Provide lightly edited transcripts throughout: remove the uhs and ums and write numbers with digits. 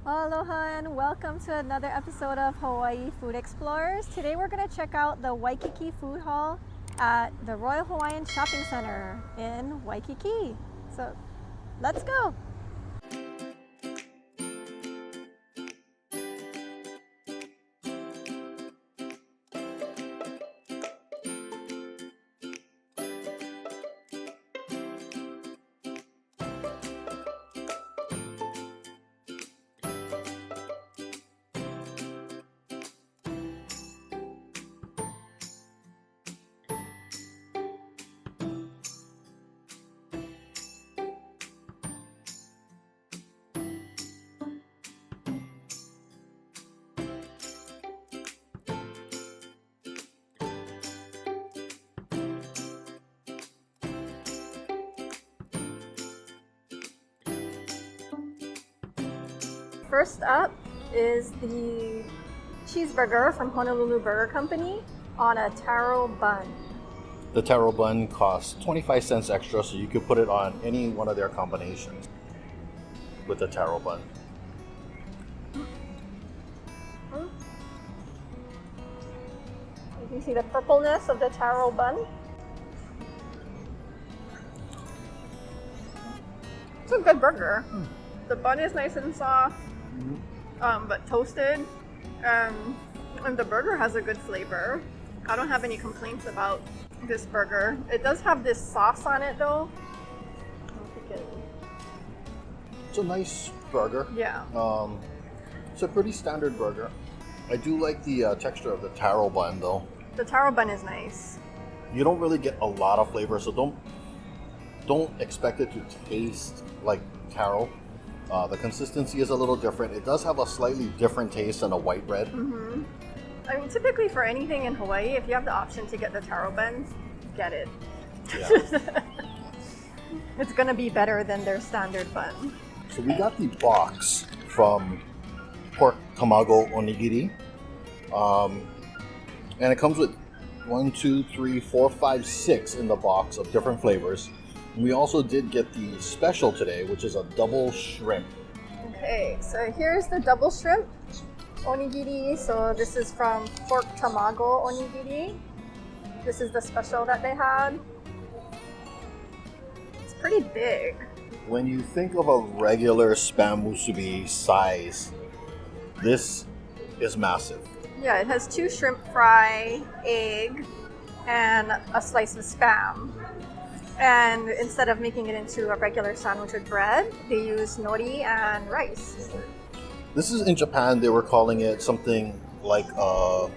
Aloha and welcome to another episode of Hawaii Food Explorers. Today we're going to check out the WAIKÍKÍ food hall at the Royal Hawaiian Shopping Center in Waikiki. So let's go. First up is the cheeseburger from Honolulu Burger Company on a taro bun. The taro bun costs 25 cents extra, so you could put it on any one of their combinations with the taro bun. You can see the purpleness of the taro bun. It's a good burger. The bun is nice and soft. But toasted, and the burger has a good flavor. I don't have any complaints about this burger. It does have this sauce on it though. It's a nice burger. Yeah. It's a pretty standard burger. I do like the texture of the taro bun though. The taro bun is nice. You don't really get a lot of flavor, so don't expect it to taste like taro. The consistency is a little different. It does have a slightly different taste than a white bread. I mean, typically for anything in Hawaii, if you have the option to get the taro buns, get it. Yeah. It's gonna be better than their standard bun. So we got the box from pork Tamago Onigiri. And it comes with 1, 2, 3, 4, 5, 6 in the box of different flavors. We also did get the special today, which is a double shrimp. Okay, so here's the double shrimp onigiri. So this is from pork Tamago Onigiri. This is the special that they had. It's pretty big. When you think of a regular Spam musubi size, this is massive. Yeah, it has 2 shrimp fry, egg, and a slice of Spam. And instead of making it into a regular sandwich with bread, they use nori and rice. This is in Japan, they were calling it something like a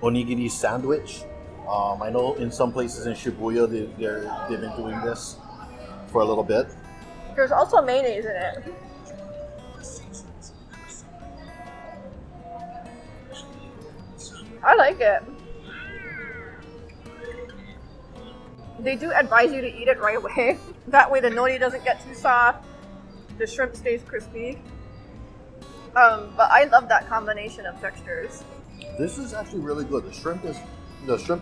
onigiri sandwich. I know in some places in Shibuya, they've been doing this for a little bit. There's also mayonnaise in it. I like it. They do advise you to eat it right away. That way the nori doesn't get too soft. The shrimp stays crispy. But I love that combination of textures. This is actually really good. The shrimp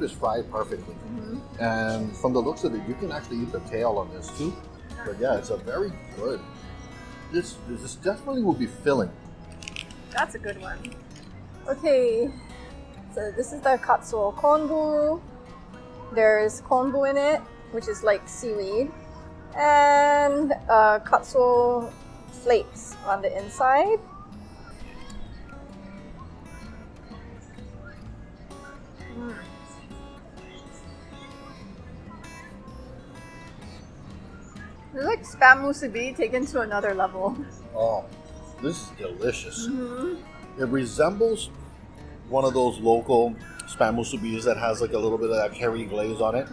is fried perfectly. And from the looks of it, you can actually eat the tail on this too. But yeah, it's a very good. This definitely will be filling. That's a good one. Okay, so this is the Katsuo Konbu. There's Konbu in it, which is like seaweed, and Katsuo flakes on the inside. It's like Spam musubi taken to another level. Oh, this is delicious. It resembles one of those local Spam musubis that has like a little bit of that curry glaze on it,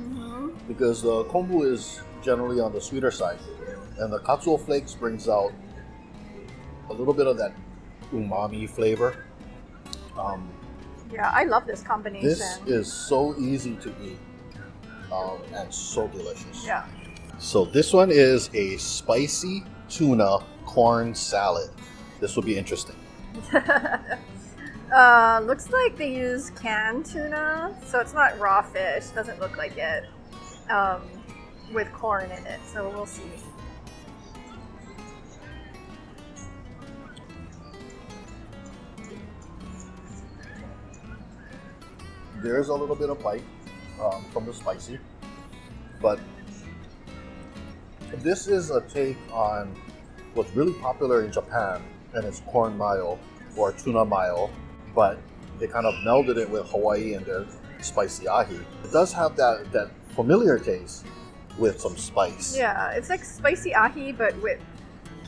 because the kombu is generally on the sweeter side, and the katsuo flakes brings out a little bit of that umami flavor. Yeah, I love this combination. This is so easy to eat and so delicious. Yeah. So this one is a spicy tuna corn salad. This will be interesting. Looks like they use canned tuna, so it's not raw fish. Doesn't look like it. With corn in it, so we'll see. There's a little bit of bite from the spicy, but this is a take on what's really popular in Japan, and it's corn mayo or tuna mayo, but they kind of melded it with Hawaii and their spicy ahi. It does have that familiar taste with some spice. Yeah, it's like spicy ahi, but with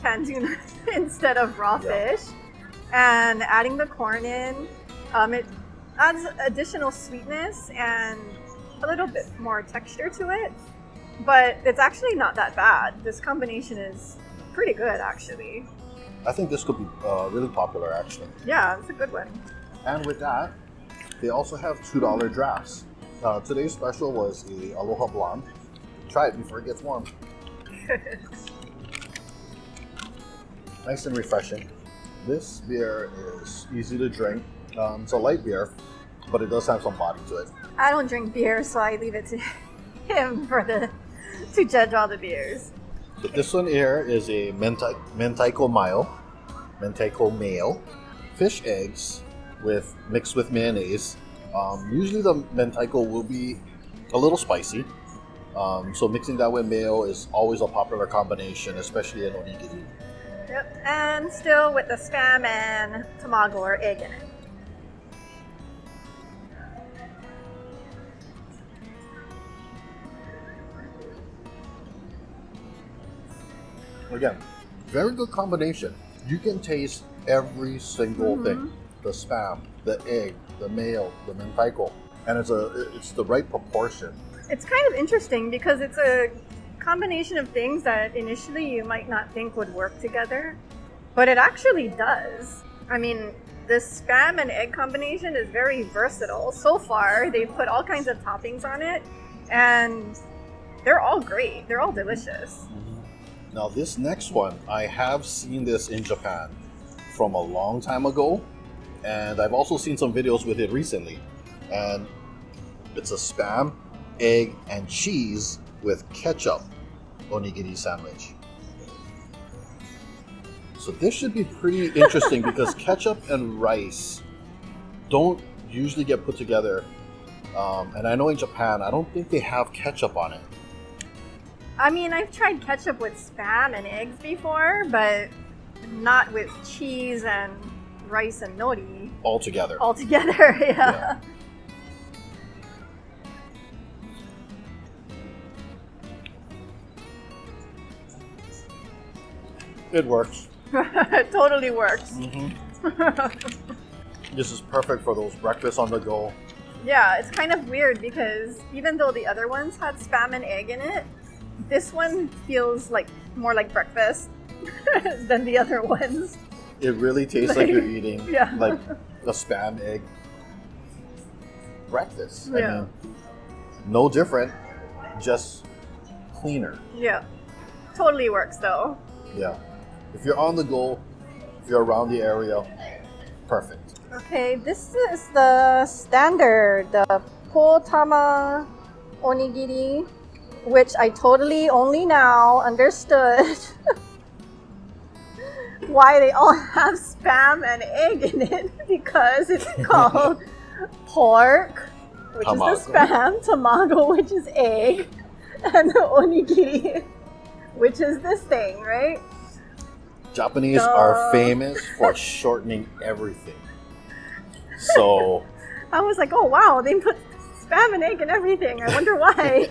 canned tuna instead of raw fish. And adding the corn in, it adds additional sweetness and a little bit more texture to it. But it's actually not that bad. This combination is pretty good, actually. I think this could be really popular, actually. Yeah, it's a good one. And with that, they also have $2 drafts. Today's special was the Aloha Blonde. Try it before it gets warm. Nice and refreshing. This beer is easy to drink. It's a light beer, but it does have some body to it. I don't drink beer, so I leave it to him to judge all the beers. So this one here is a Mentaiko mayo, fish eggs mixed with mayonnaise. Usually the Mentaiko will be a little spicy, so mixing that with mayo is always a popular combination, especially in onigiri. Yep, and still with the spam and tamago or egg in it. Again, very good combination. You can taste every single thing. The spam, the egg, the mayo, the Mentaiko. And it's the right proportion. It's kind of interesting because it's a combination of things that initially you might not think would work together, but it actually does. I mean, this spam and egg combination is very versatile. So far, they've put all kinds of toppings on it, and they're all great. They're all delicious. Now this next one, I have seen this in Japan from a long time ago, and I've also seen some videos with it recently. And it's a spam, egg, and cheese with ketchup onigiri sandwich. So this should be pretty interesting because ketchup and rice don't usually get put together. And I know in Japan, I don't think they have ketchup on it. I mean, I've tried ketchup with spam and eggs before, but not with cheese and rice and nori. Altogether, yeah. It works. It totally works. This is perfect for those breakfasts on the go. Yeah, it's kind of weird because even though the other ones had spam and egg in it, this one feels like more like breakfast than the other ones. It really tastes like you're eating like a spam egg breakfast. I mean, no different, just cleaner. Yeah, totally works though. Yeah, if you're on the go, if you're around the area, perfect. Okay, this is the standard, the Po-Tama onigiri, which I totally only now understood why they all have spam and egg in it, because it's called pork, which Tamago. is the spam, tamago, which is egg, and the onigiri, which is this thing, right? Japanese are famous for shortening everything. So I was like, oh wow, they put spam and egg in everything. I wonder why.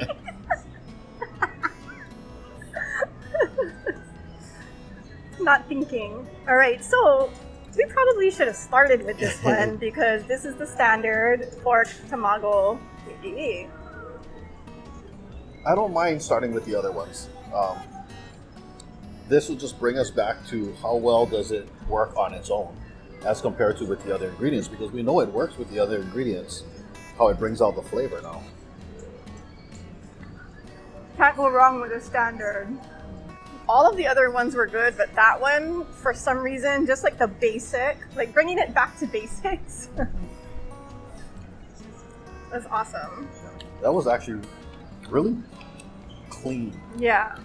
Not thinking. All right, so we probably should have started with this one because this is the standard pork tamago onigiri. I don't mind starting with the other ones. This will just bring us back to how well does it work on its own as compared to with the other ingredients, because we know it works with the other ingredients, how it brings out the flavor now. Can't go wrong with the standard. All of the other ones were good, but that one, for some reason, just like the basic, like bringing it back to basics, was awesome. That was actually really clean. Yeah.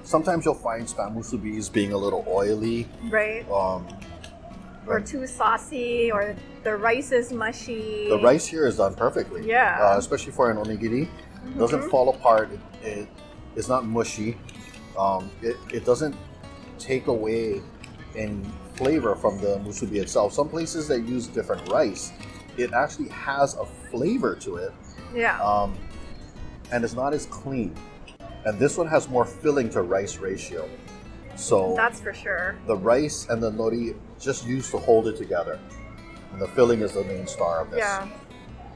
Sometimes you'll find spam musubis being a little oily. Right. or too saucy, or the rice is mushy. The rice here is done perfectly. Yeah. Especially for an onigiri. It doesn't fall apart. It's not mushy. It doesn't take away any flavor from the musubi itself. Some places that use different rice, it actually has a flavor to it. Yeah. And it's not as clean. And this one has more filling to rice ratio. So that's for sure. The rice and the nori just used to hold it together. And the filling is the main star of this. Yeah.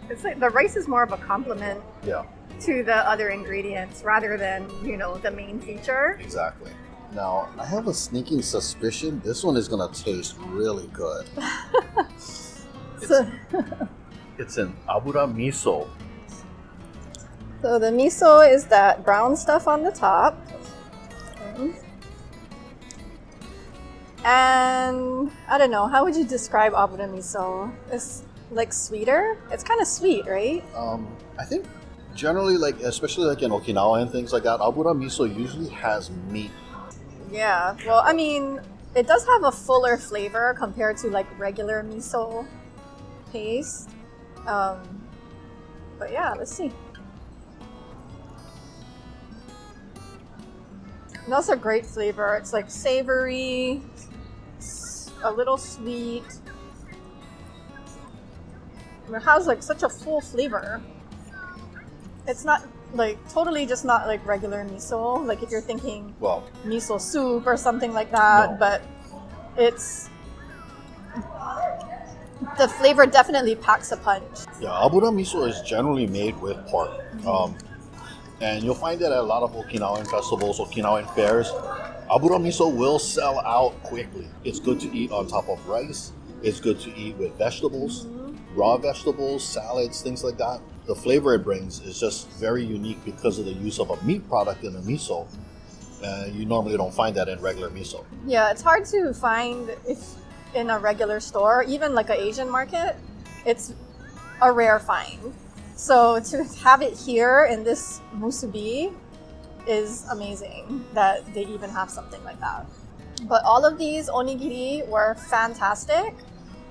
It's like the rice is more of a complement to the other ingredients rather than, the main feature. Exactly. Now, I have a sneaking suspicion this one is going to taste really good. It's an Abura miso. So the miso is that brown stuff on the top. And I don't know, how would you describe Abura miso? It's like sweeter? It's kind of sweet, right? I think generally, especially in Okinawa and things like that, Abura miso usually has meat. Yeah, well, I mean, it does have a fuller flavor compared to regular miso paste. But yeah, let's see. That's a great flavor. It's savory, a little sweet. It has such a full flavor. It's not totally just not regular miso. If you're thinking miso soup or something like that, no. But the flavor definitely packs a punch. Yeah, Abura miso is generally made with pork. And you'll find that at a lot of Okinawan festivals, Okinawan fairs. Abura miso will sell out quickly. It's good to eat on top of rice. It's good to eat with vegetables, raw vegetables, salads, things like that. The flavor it brings is just very unique because of the use of a meat product in a miso. You normally don't find that in regular miso. Yeah, it's hard to find in a regular store, even an Asian market. It's a rare find. So to have it here in this musubi is amazing that they even have something like that. But all of these onigiri were fantastic.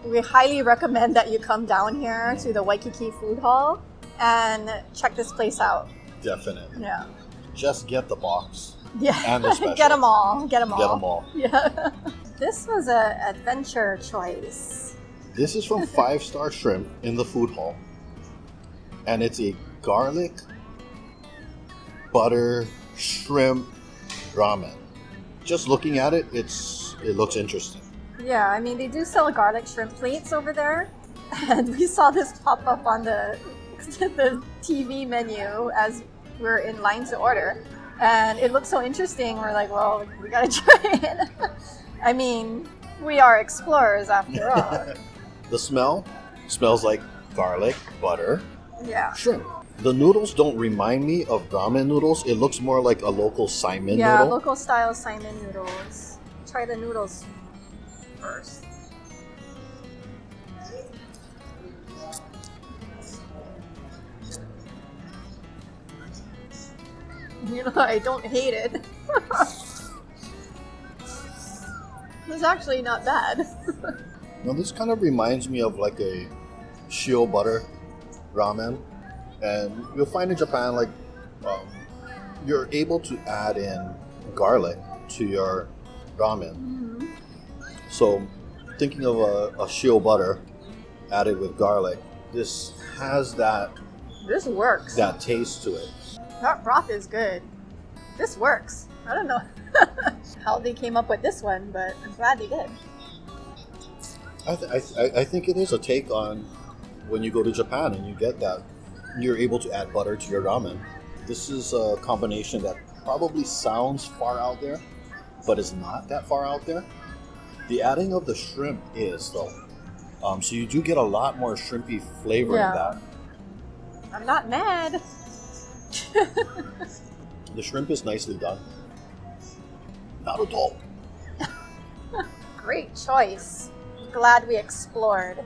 We highly recommend that you come down here to the WAIKÍKÍ food hall and check this place out. Definitely. Yeah. Just get the box. Yeah. And the special. Get them all. Get them all. Yeah. This was an adventure choice. This is from 5 Star Shrimp in the food hall. And it's a garlic, butter, shrimp ramen. Just looking at it, it looks interesting. Yeah, I mean, they do sell garlic shrimp plates over there. And we saw this pop up on the TV menu as we're in line to order. And it looked so interesting. We're like, well, we gotta try it. I mean, we are explorers after all. The smell smells like garlic, butter, shrimp. The noodles don't remind me of ramen noodles. It looks more like a local Simon noodle. Yeah, local style Simon noodles. Try the noodles first. I don't hate it. It's actually not bad. Now this kind of reminds me of a shio butter ramen, and you'll find in Japan you're able to add in garlic to your ramen. So thinking of a shio butter added with garlic, this has This works. that taste to it. That broth is good. This works. I don't know how they came up with this one, but I'm glad they did. I think it is a take on when you go to Japan and you get that. You're able to add butter to your ramen. This is a combination that probably sounds far out there, but it's not that far out there. The adding of the shrimp is, though. So you do get a lot more shrimpy flavor in that. I'm not mad. The shrimp is nicely done. Not at all. Great choice. Glad we explored.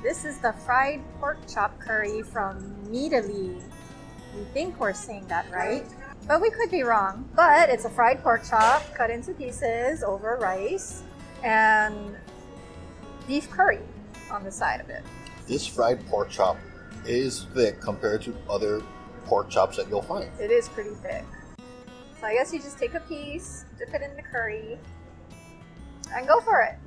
This is the fried pork chop curry from Italy. We think we're saying that right, but we could be wrong. But it's a fried pork chop cut into pieces over rice, and beef curry on the side of it. This fried pork chop is thick compared to other pork chops that you'll find. It is pretty thick. So I guess you just take a piece, dip it in the curry, and go for it.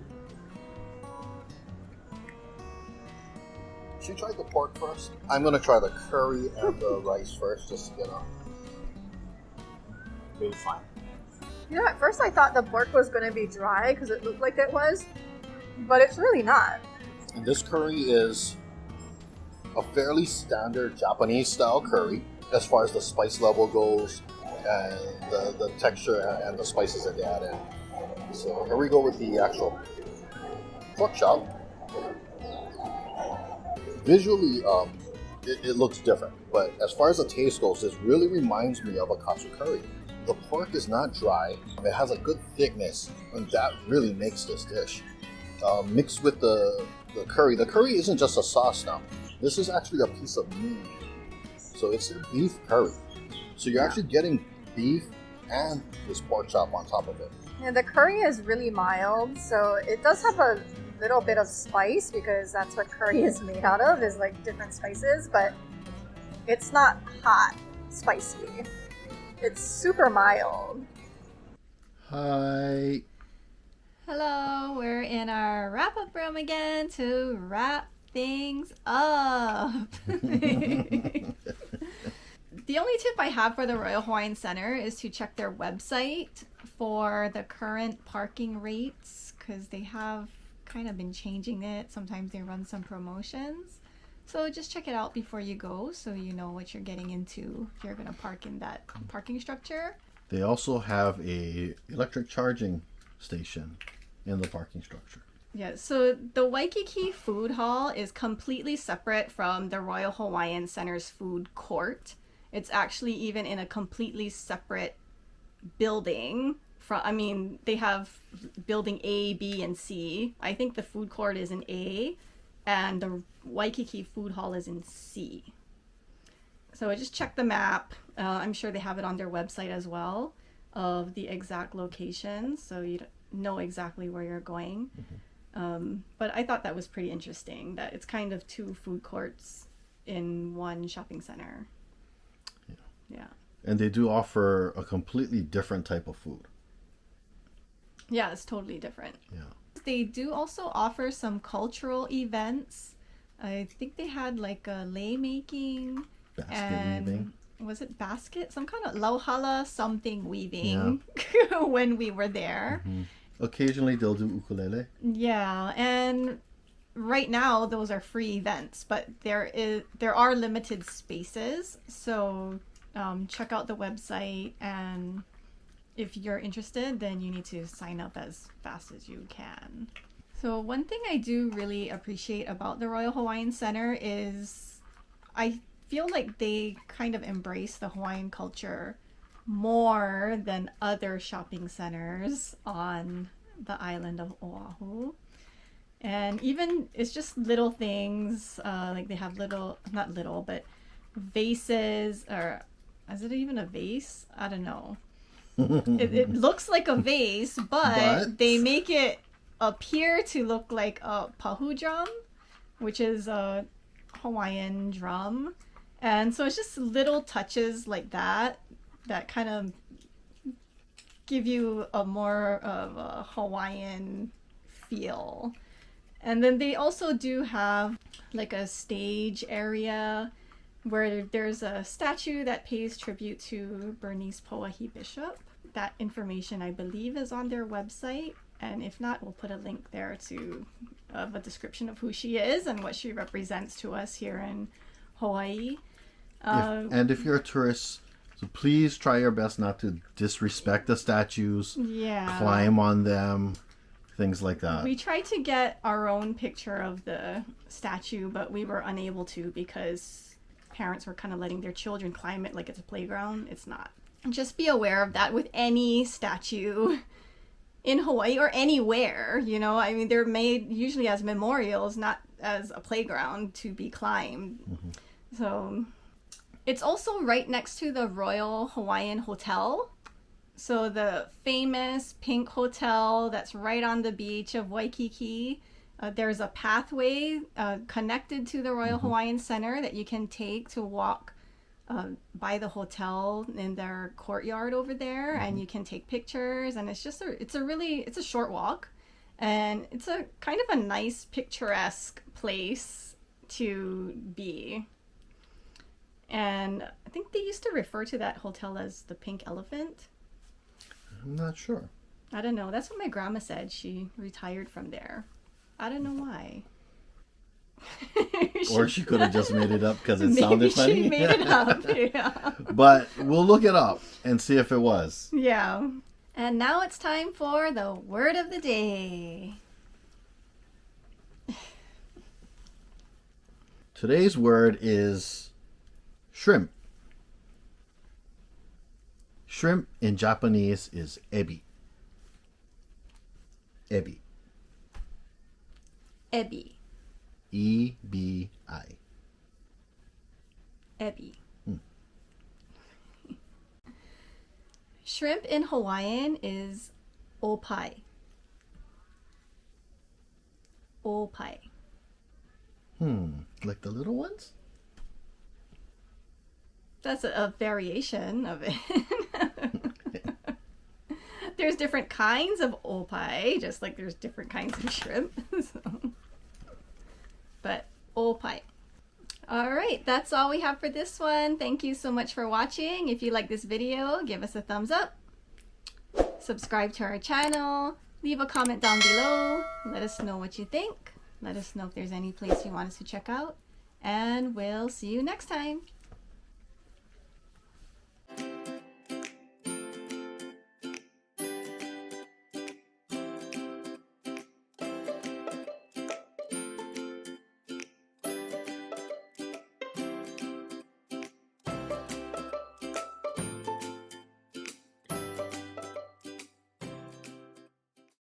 Should you try the pork first? I'm gonna try the curry and the rice first, just to get a baseline. You know, at first I thought the pork was going to be dry because it looked like it was, but it's really not. And this curry is a fairly standard Japanese style curry as far as the spice level goes and the texture and the spices that they add in. So here we go with the actual pork chop. Visually, it looks different, but as far as the taste goes, this really reminds me of a katsu curry. The pork is not dry, it has a good thickness, and that really makes this dish. Mixed with the curry. The curry isn't just a sauce now. This is actually a piece of meat. So it's a beef curry. So you're actually getting beef and this pork chop on top of it. Yeah, the curry is really mild, so it does have a little bit of spice because that's what curry is made out of, is like different spices, but it's not hot spicy. It's super mild. Hi. Hello, we're in our wrap-up room again to wrap things up. The only tip I have for the Royal Hawaiian Center is to check their website for the current parking rates, because they have kind of been changing it. Sometimes they run some promotions. So just check it out before you go so you know what you're getting into if you're going to park in that parking structure. They also have a electric charging station in the parking structure. Yeah, so the WAIKÍKÍ food hall is completely separate from the Royal Hawaiian Center's food court. It's actually even in a completely separate building. They have building A, B, and C. I think the food court is in A, and the WAIKÍKÍ food hall is in C. So I just checked the map. I'm sure they have it on their website as well, of the exact locations, so you know exactly where you're going. But I thought that was pretty interesting, that it's kind of two food courts in one shopping center. Yeah. And they do offer a completely different type of food. Yeah, it's totally different. Yeah. They do also offer some cultural events. I think they had like a lei making. Basket weaving. Was it basket? Some kind of lauhala something weaving when we were there. Mm-hmm. Occasionally they'll do ukulele. Yeah, and right now those are free events, but there are limited spaces. So check out the website, and if you're interested, then you need to sign up as fast as you can. So one thing I do really appreciate about the Royal Hawaiian Center is I feel like they kind of embrace the Hawaiian culture more than other shopping centers on the island of Oahu. And even it's just little things, like they have not little, but vases, or is it even a vase? I don't know. It looks like a vase, but they make it appear to look like a pahu drum, which is a Hawaiian drum. And so it's just little touches like that kind of give you a more of a Hawaiian feel. And then they also do have like a stage area where there's a statue that pays tribute to Bernice Pauahi Bishop. That information, I believe, is on their website. And if not, we'll put a link there to a description of who she is and what she represents to us here in Hawaii. And if you're a tourist, so please try your best not to disrespect the statues, climb on them, things like that. We tried to get our own picture of the statue, but we were unable to because parents were kind of letting their children climb it like it's a playground. It's not. Just be aware of that with any statue in Hawaii or anywhere, you know. I mean, they're made usually as memorials, not as a playground to be climbed. Mm-hmm. So it's also right next to the Royal Hawaiian Hotel. So the famous pink hotel that's right on the beach of Waikiki. There's a pathway connected to the Royal Hawaiian Center that you can take to walk by the hotel in their courtyard over there, and you can take pictures. And it's just it's a short walk, and it's a kind of a nice picturesque place to be. And I think they used to refer to that hotel as the Pink Elephant. I'm not sure. I don't know. That's what my grandma said. She retired from there. I don't know why. Or she could have just made it up because it sounded funny. Maybe she made it up, yeah. But we'll look it up and see if it was. Yeah. And now it's time for the word of the day. Today's word is shrimp. Shrimp in Japanese is ebi. Ebi. Ebi. E-B-I. Ebi. Shrimp in Hawaiian is opai. Opai. Like the little ones? That's a variation of it. There's different kinds of opai, just like there's different kinds of shrimp. So. But opai. All right, that's all we have for this one. Thank you so much for watching. If you like this video, give us a thumbs up. Subscribe to our channel. Leave a comment down below. Let us know what you think. Let us know if there's any place you want us to check out. And we'll see you next time.